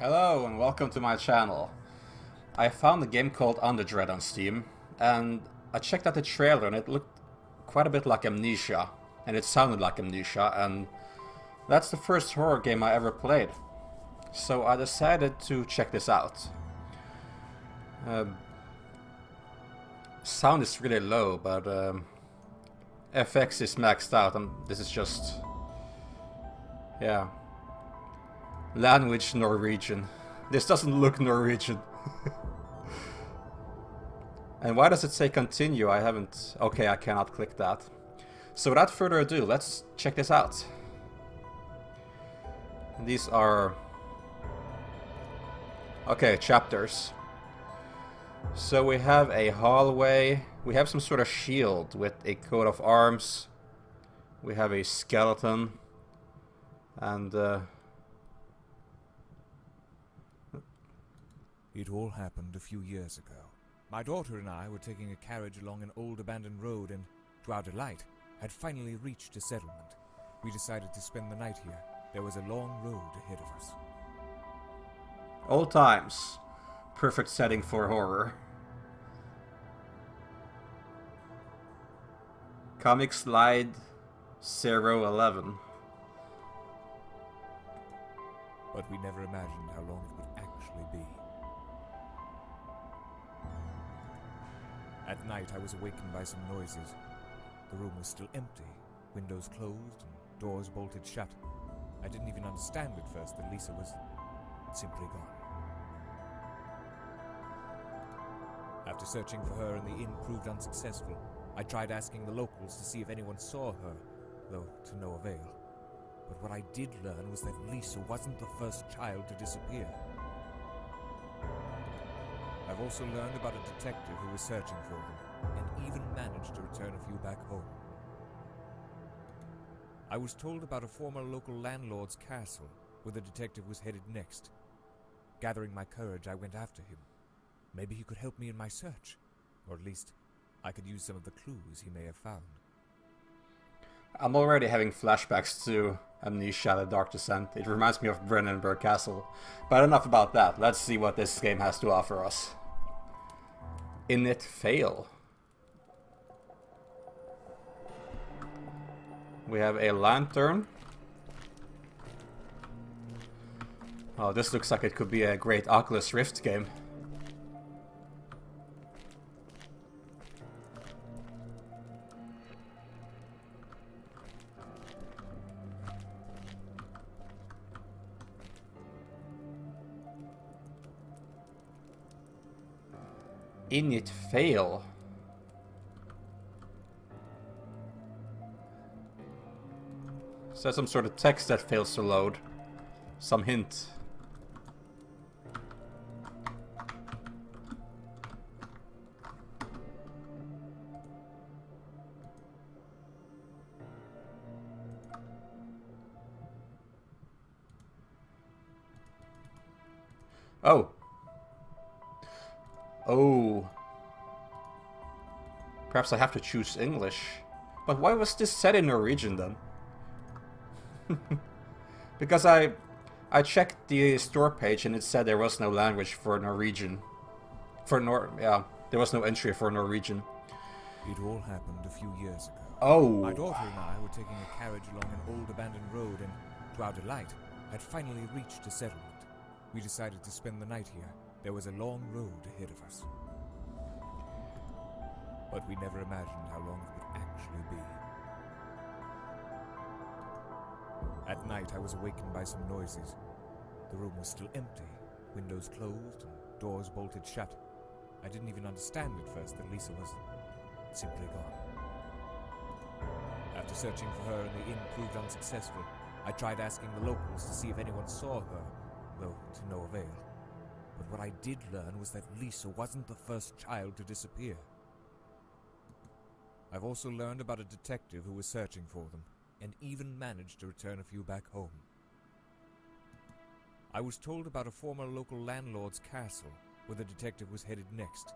Hello and welcome to my channel. I found a game called UnderDread on Steam, and I checked out the trailer and it looked quite a bit like Amnesia, and it sounded like Amnesia, and that's the first horror game I ever played. So I decided to check this out. Sound is really low, but FX is maxed out, and this is just... yeah. Language Norwegian. This doesn't look Norwegian. And why does it say continue? I haven't... okay, I cannot click that. So without further ado, let's check this out. These are... okay, chapters. So we have a hallway. We have some sort of shield with a coat of arms. We have a skeleton. And It all happened a few years ago. My daughter and I were taking a carriage along an old abandoned road and, to our delight, had finally reached a settlement. We decided to spend the night here. There was a long road ahead of us. old times. Perfect setting for horror. Comic Slide 011. But we never imagined how long it would actually be. At night, I was awakened by some noises. The room was still empty, windows closed and doors bolted shut. I didn't even understand at first that Lisa was simply gone. After searching for her and the inn proved unsuccessful, I tried asking the locals to see if anyone saw her, though to no avail. But what I did learn was that Lisa wasn't the first child to disappear. I've also learned about a detective who was searching for them, and even managed to return a few back home. I was told about a former local landlord's castle, where the detective was headed next. Gathering my courage, I went after him. Maybe he could help me in my search, or at least I could use some of the clues he may have found. I'm already having flashbacks to Amnesia: The Dark Descent. It reminds me of Brennenburg Castle. But enough about that. Let's see what this game has to offer us. In it fail. We have a lantern. Oh, this looks like it could be a great Oculus Rift game. In it fail. Is that some sort of text that fails to load? Some hint. Oh. Oh. Perhaps I have to choose English. But why was this set in Norwegian then? Because I checked the store page and it said there was no language for Norwegian. Yeah, there was no entry for Norwegian. It all happened a few years ago. Oh. My daughter and I were taking a carriage along an old abandoned road and, to our delight, had finally reached a settlement. We decided to spend the night here. There was a long road ahead of us. But we never imagined how long it would actually be. At night, I was awakened by some noises. The room was still empty, windows closed and doors bolted shut. I didn't even understand at first that Lisa was simply gone. After searching for her and the inn proved unsuccessful, I tried asking the locals to see if anyone saw her, though to no avail. But what I did learn was that Lisa wasn't the first child to disappear. I've also learned about a detective who was searching for them, and even managed to return a few back home. I was told about a former local landlord's castle, where the detective was headed next.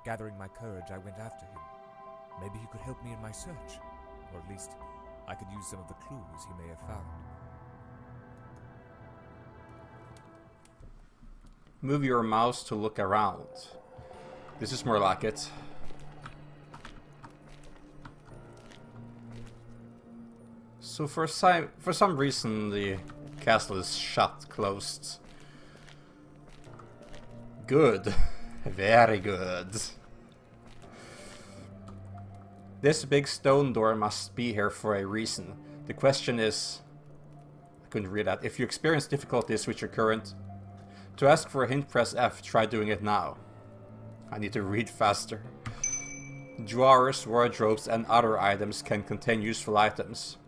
Gathering my courage, I went after him. Maybe he could help me in my search, or at least I could use some of the clues he may have found. Move your mouse to look around. This is more like it. So for some reason the castle is closed. Good. Very good. This big stone door must be here for a reason. The question is... I couldn't read that. If you experience difficulties with your current... To ask for a hint, press F. Try doing it now. I need to read faster. Drawers, wardrobes, and other items can contain useful items.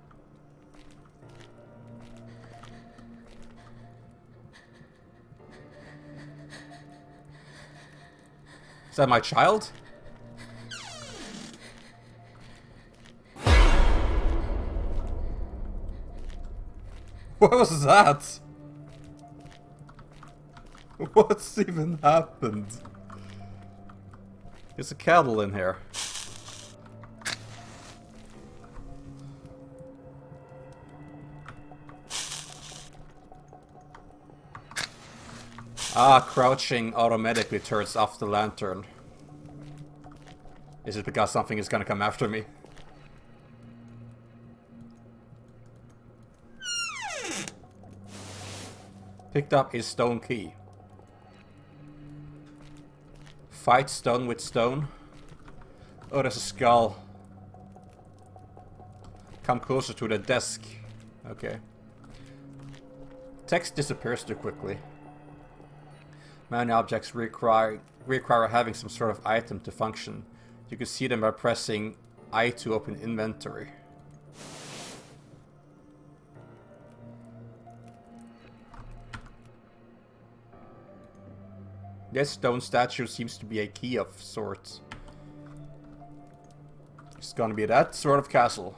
Is that my child? What was that? What's even happened? There's a kettle in here. Ah, crouching automatically turns off the lantern. Is it because something is gonna come after me? Picked up a stone key. Fight stone with stone. Oh, there's a skull. Come closer to the desk. Okay. Text disappears too quickly. Many objects require having some sort of item to function. You can see them by pressing I to open inventory. This stone statue seems to be a key of sorts. It's gonna be that sort of castle.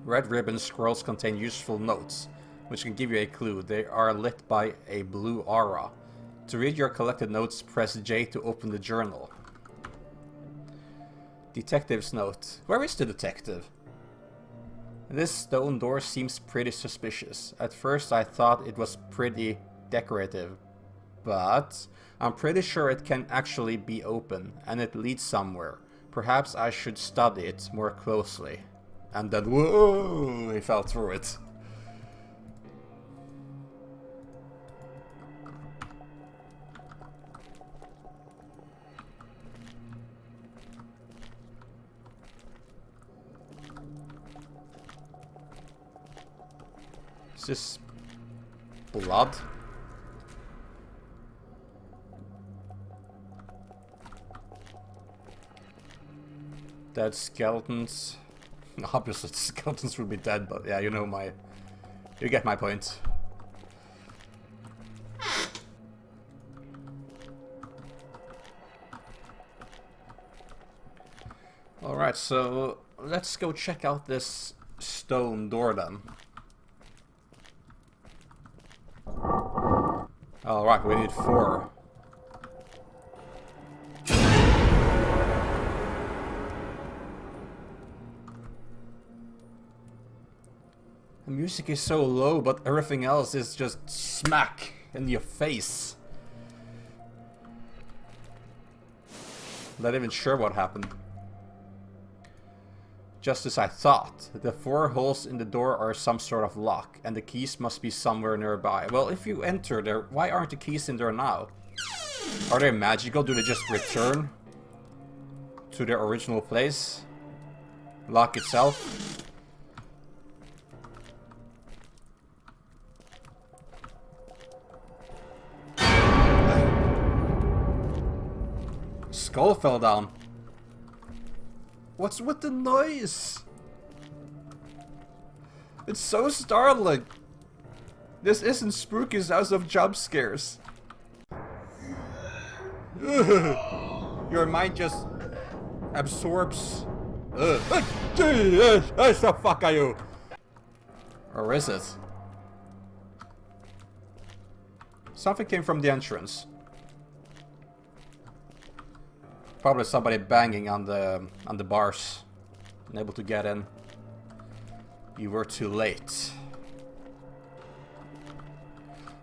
Red ribbon scrolls contain useful notes, which can give you a clue. They are lit by a blue aura. To read your collected notes, press J to open the journal. Detective's note. Where is the detective? This stone door seems pretty suspicious. At first I thought it was pretty decorative, but I'm pretty sure it can actually be open, and it leads somewhere. Perhaps I should study it more closely. And then, whoa, he fell through it. Is this blood? Dead skeletons. Obviously the skeletons would be dead, but yeah, you get my point. Alright, so let's go check out this stone door then. Alright, we need 4. The music is so low, but everything else is just smack in your face. Not even sure what happened. Just as I thought. The 4 holes in the door are some sort of lock, and the keys must be somewhere nearby. Well, if you enter there, why aren't the keys in there now? Are they magical? Do they just return to their original place? Lock itself? Skull fell down. What's with the noise? It's so startling. This isn't Spooky's house of jump scares. Your mind just absorbs. What the fuck are you? Or is it? Something came from the entrance. Probably somebody banging on the bars, unable to get in. You were too late.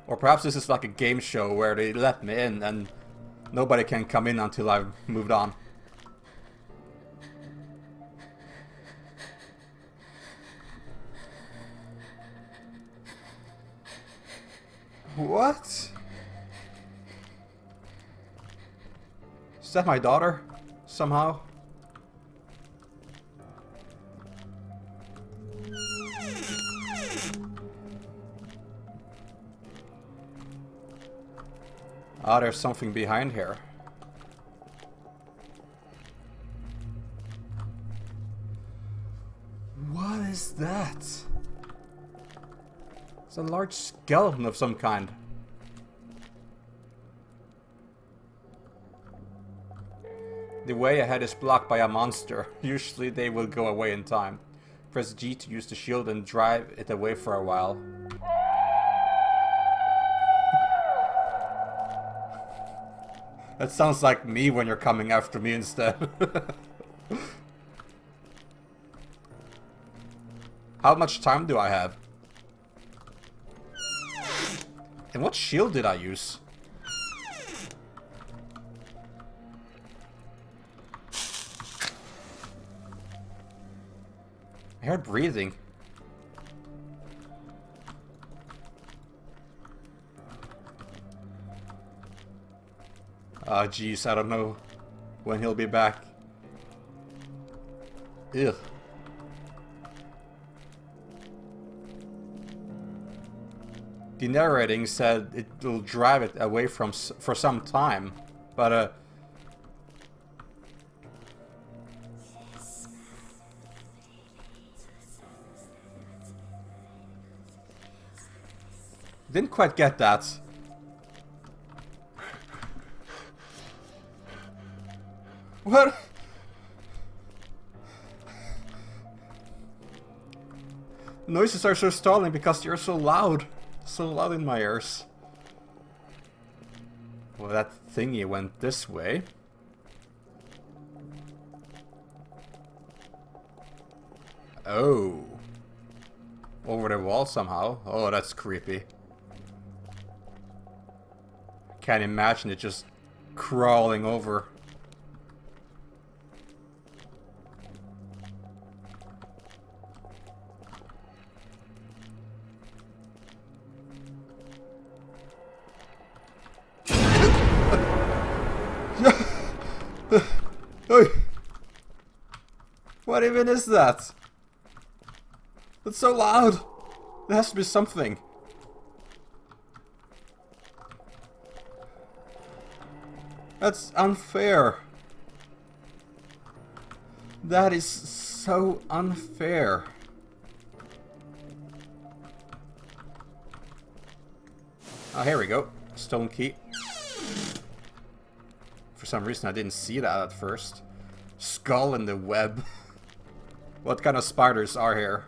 Or perhaps this is like a game show where they let me in and nobody can come in until I've moved on. What? Is that my daughter? Somehow? Ah, there's something behind here. What is that? It's a large skeleton of some kind. The way ahead is blocked by a monster. Usually they will go away in time. Press G to use the shield and drive it away for a while. That sounds like me when you're coming after me instead. How much time do I have? And what shield did I use? I heard breathing. Ah, jeez, I don't know when he'll be back. Ugh. The narrating said it will drive it away for some time, but didn't quite get that. What? The noises are so startling because they're so loud. So loud in my ears. Well, that thingy went this way. Oh. Over the wall somehow. Oh, that's creepy. Can't imagine it just crawling over. What even is that? That's so loud. There has to be something. That's unfair. That is so unfair. Oh, here we go. Stone key. For some reason I didn't see that at first. Skull in the web. What kind of spiders are here?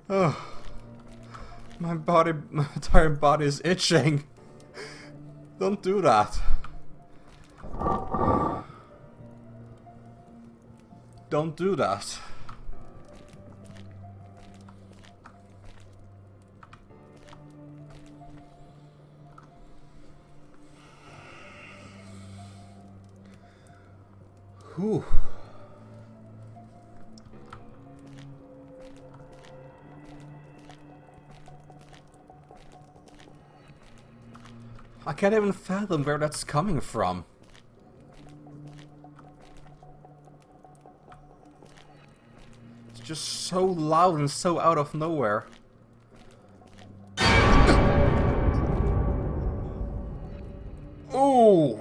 Oh, my entire body is itching. Don't do that. Don't do that. Whew. I can't even fathom where that's coming from. It's just so loud and so out of nowhere. Oh!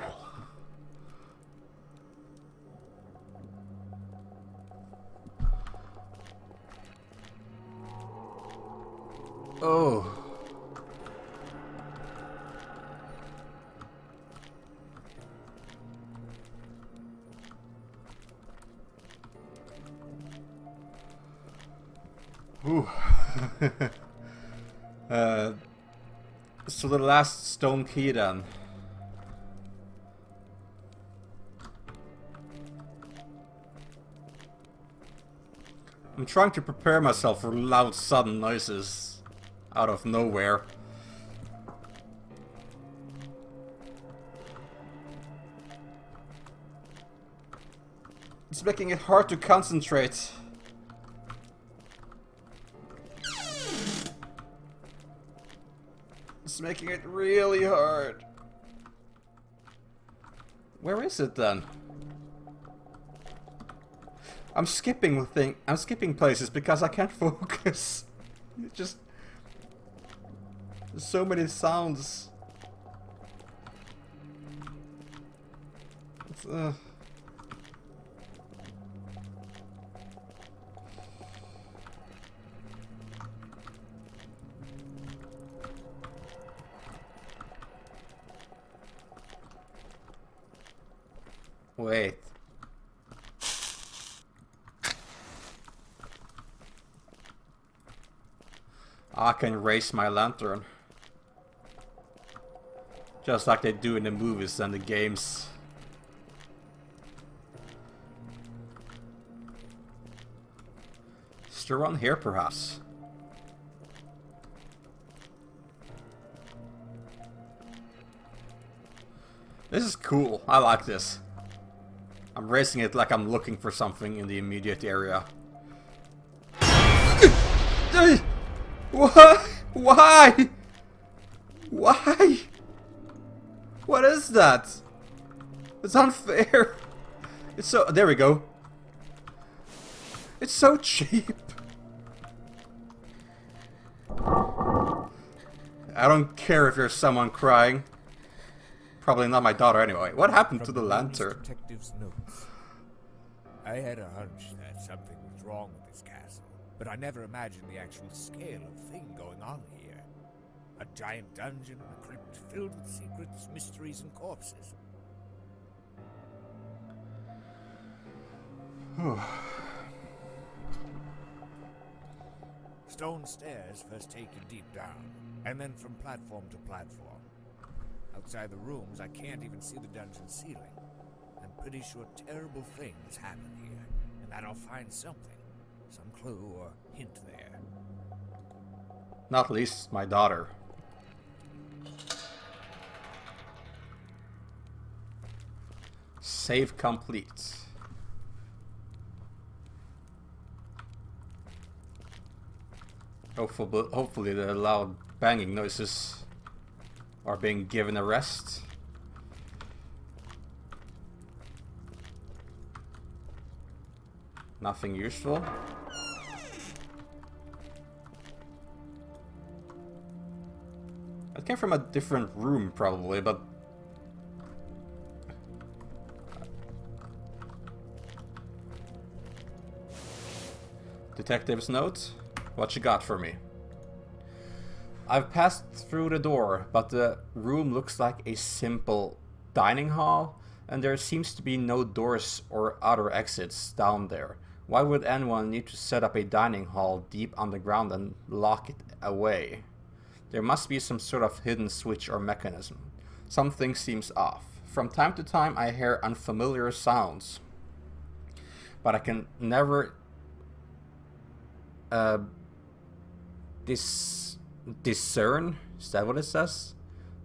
Oh. Ooh. Uh, so the last stone key then. I'm trying to prepare myself for loud sudden noises out of nowhere. It's making it hard to concentrate. It's making it really hard. Where is it then? I'm skipping places because I can't focus. It just there's so many sounds. It's, Wait. I can raise my lantern. Just like they do in the movies and the games. Is there one here perhaps? This is cool. I like this. I'm raising it like I'm looking for something in the immediate area. What? Why? Why? What is that? It's unfair. It's so... There we go. It's so cheap. I don't care if there's someone crying. Probably not my daughter anyway. What happened to the lantern? Detective's notes. I had a hunch that something was wrong with this castle, but I never imagined the actual scale of thing going on here. A giant dungeon, a crypt filled with secrets, mysteries, and corpses. Stone stairs first take you deep down, and then from platform to platform. Outside the rooms, I can't even see the dungeon ceiling. I'm pretty sure terrible things happen here, and that I'll find something. Some clue or hint there. Not least my daughter. Save complete. Hopefully the loud banging noises are being given a rest. Nothing useful. It came from a different room probably, but detective's note? What you got for me? I've passed through the door, but the room looks like a simple dining hall, and there seems to be no doors or other exits down there. Why would anyone need to set up a dining hall deep underground and lock it away? There must be some sort of hidden switch or mechanism. Something seems off. From time to time I hear unfamiliar sounds, but I can never discern? Is that what it says?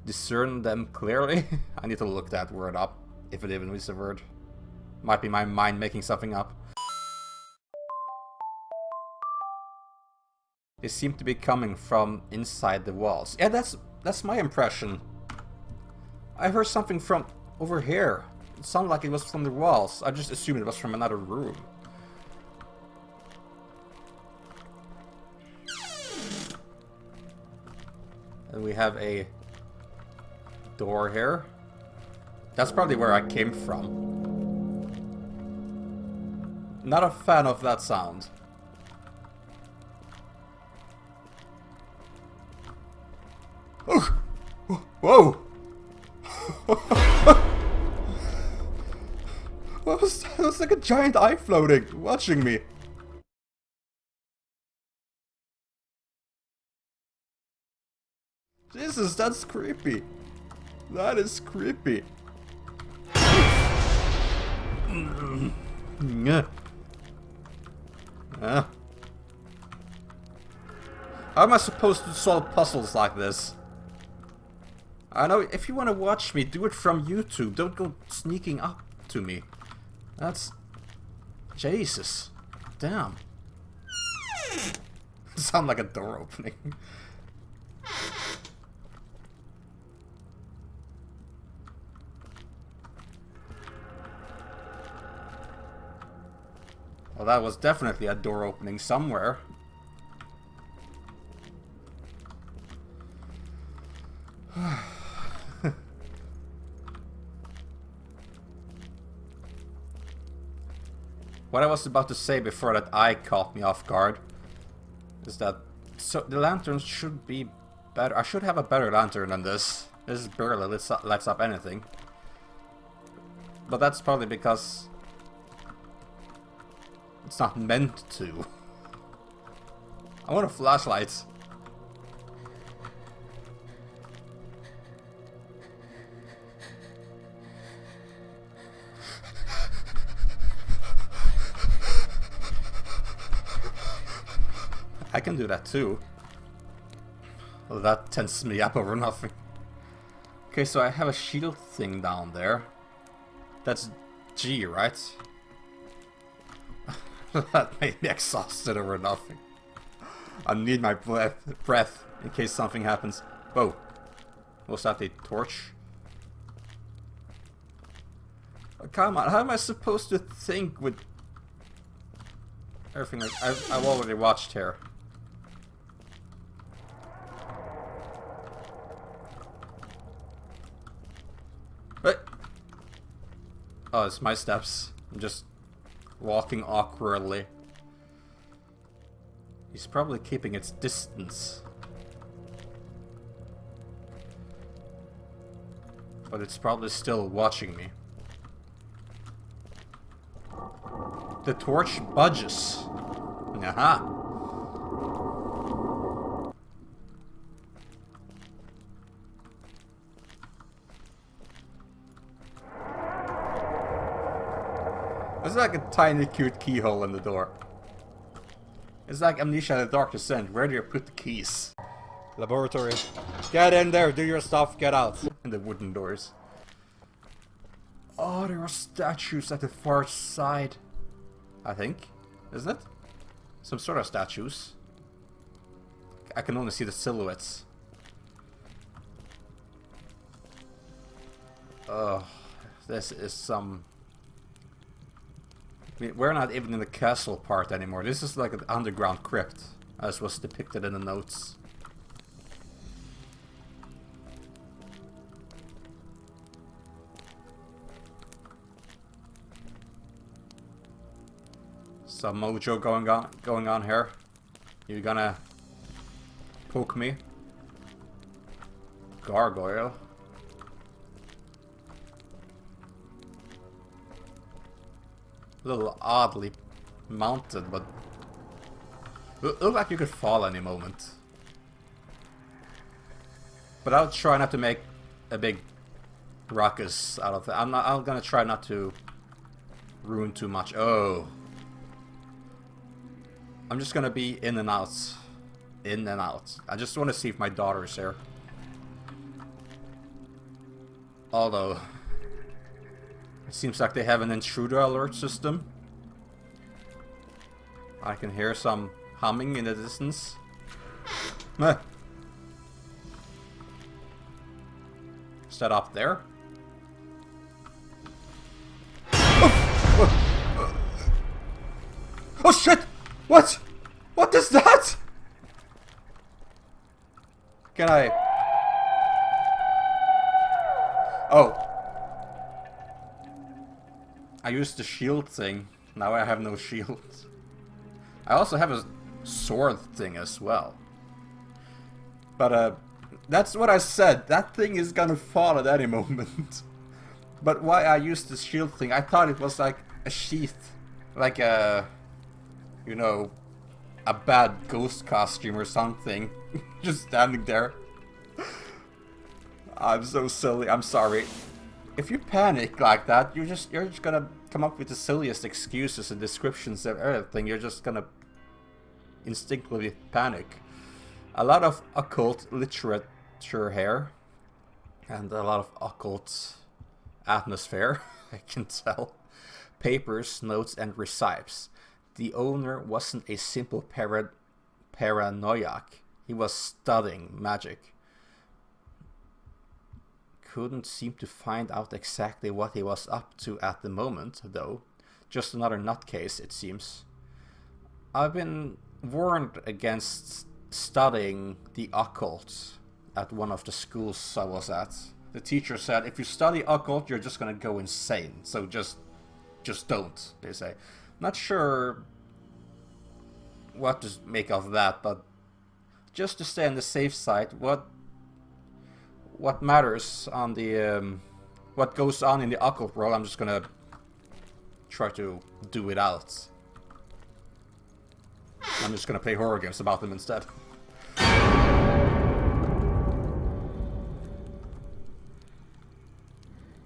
Discern them clearly? I need to look that word up, if it even is a word. Might be my mind making something up. They seem to be coming from inside the walls. Yeah, that's my impression. I heard something from over here. It sounded like it was from the walls. I just assumed it was from another room. And we have a door here. That's probably where I came from. Not a fan of that sound. Oh! Whoa! What was that? It was like a giant eye floating, watching me. Jesus, that's creepy. That is creepy. How am I supposed to solve puzzles like this? I know, if you want to watch me, do it from YouTube. Don't go sneaking up to me. That's... Jesus. Damn. Sound like a door opening. Well, that was definitely a door opening somewhere. What I was about to say before that eye caught me off guard is that the lanterns should be better. I should have a better lantern than this. This barely lights up anything. But that's probably because it's not meant to. I want a flashlight. I can do that too. Well, that tenses me up over nothing. Okay, so I have a shield thing down there. That's G, right? That made me exhausted over nothing. I need my breath in case something happens. Whoa. Was that a torch? Oh, come on, how am I supposed to think with everything like I've already watched here? But oh, it's my steps. I'm just walking awkwardly. He's probably keeping its distance. But it's probably still watching me. The torch budges. Aha. It's like a tiny cute keyhole in the door. It's like Amnesia in the Dark Descent. Where do you put the keys? Laboratory. Get in there, do your stuff, get out. And the wooden doors. Oh, there are statues at the far side. I think. Isn't it? Some sort of statues. I can only see the silhouettes. Oh, this is some... We're not even in the castle part anymore. This is like an underground crypt, as was depicted in the notes. Some mojo going on here. You gonna poke me? Gargoyle. A little oddly mounted, but look like you could fall any moment. But I'll try not to make a big ruckus out of it. I'm gonna try not to ruin too much. Oh, I'm just gonna be in and out, in and out. I just want to see if my daughter's here. Although it seems like they have an intruder alert system. I can hear some humming in the distance. Meh. Is that up there? Oh shit! What? What is that? Can I... Oh. I used the shield thing. Now I have no shield. I also have a sword thing as well. But that's what I said. That thing is gonna fall at any moment. But why I used the shield thing? I thought it was like a sheath, like a, you know, a bad ghost costume or something, just standing there. I'm so silly. I'm sorry. If you panic like that, you're just gonna come up with the silliest excuses and descriptions of everything. You're just gonna instinctively panic. A lot of occult literature here, and a lot of occult atmosphere, I can tell. Papers, notes, and recipes. The owner wasn't a simple paranoiac. He was studying magic. Couldn't seem to find out exactly what he was up to at the moment, though. Just another nutcase, it seems. I've been warned against studying the occult at one of the schools I was at. The teacher said, if you study occult, you're just gonna go insane. So just don't, they say. Not sure what to make of that, but just to stay on the safe side, what matters on the what goes on in the occult world, I'm just gonna try to do it out. I'm just gonna play horror games about them instead.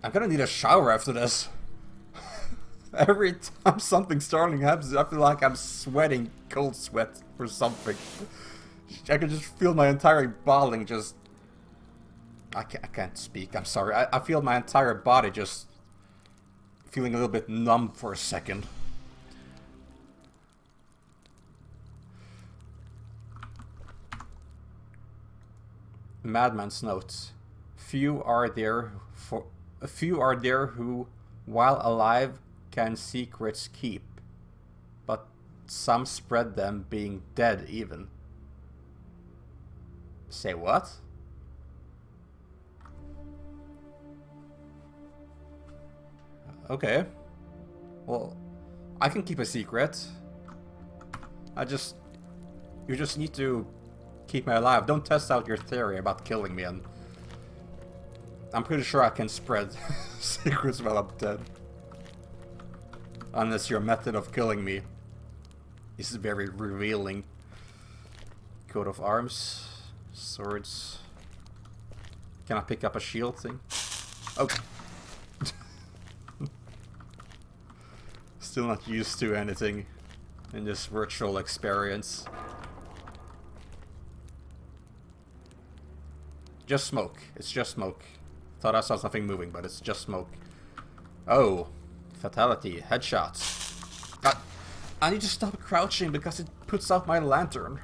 I'm gonna need a shower after this. Every time something startling happens, I feel like I'm sweating cold sweat or something. I can just feel my entire body just... I can't speak, I'm sorry. I feel my entire body just feeling a little bit numb for a second. Madman's notes. Few are there who, while alive, can secrets keep, but some spread them being dead even. Say what? Okay. Well, I can keep a secret. You just need to keep me alive. Don't test out your theory about killing me, and I'm pretty sure I can spread secrets while I'm dead. Unless your method of killing me is very revealing. Coat of arms. Swords. Can I pick up a shield thing? Okay. Still not used to anything in this virtual experience. Just smoke. It's just smoke. Thought I saw something moving, but it's just smoke. Oh. Fatality. Headshots. I need to stop crouching because it puts out my lantern.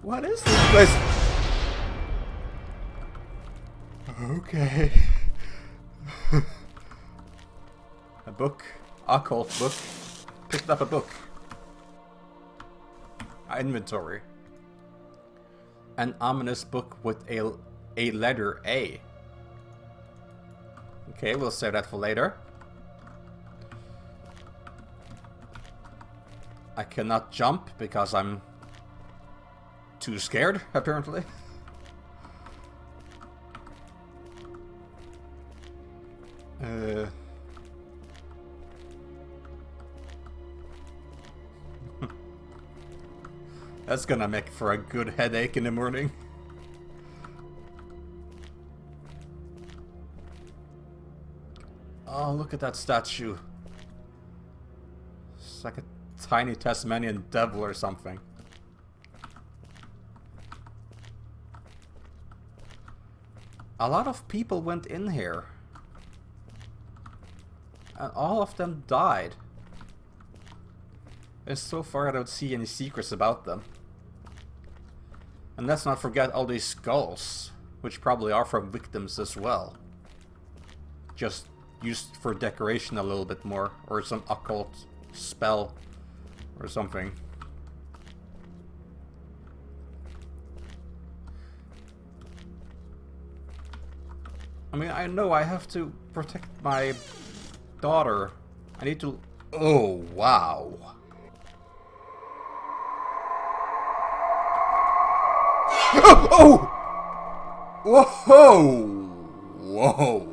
What is this place? Okay. A book. Occult book. Picked up a book. Inventory. An ominous book with a letter A. Okay, we'll save that for later. I cannot jump because I'm too scared, apparently. That's gonna make for a good headache in the morning. Oh, look at that statue. It's like a tiny Tasmanian devil or something. A lot of people went in here. And all of them died. And so far I don't see any secrets about them. And let's not forget all these skulls, which probably are from victims as well. Just used for decoration a little bit more, or some occult spell or something. I mean, I know I have to protect my daughter. I need to... Oh, wow. Oh! Whoa! Whoa!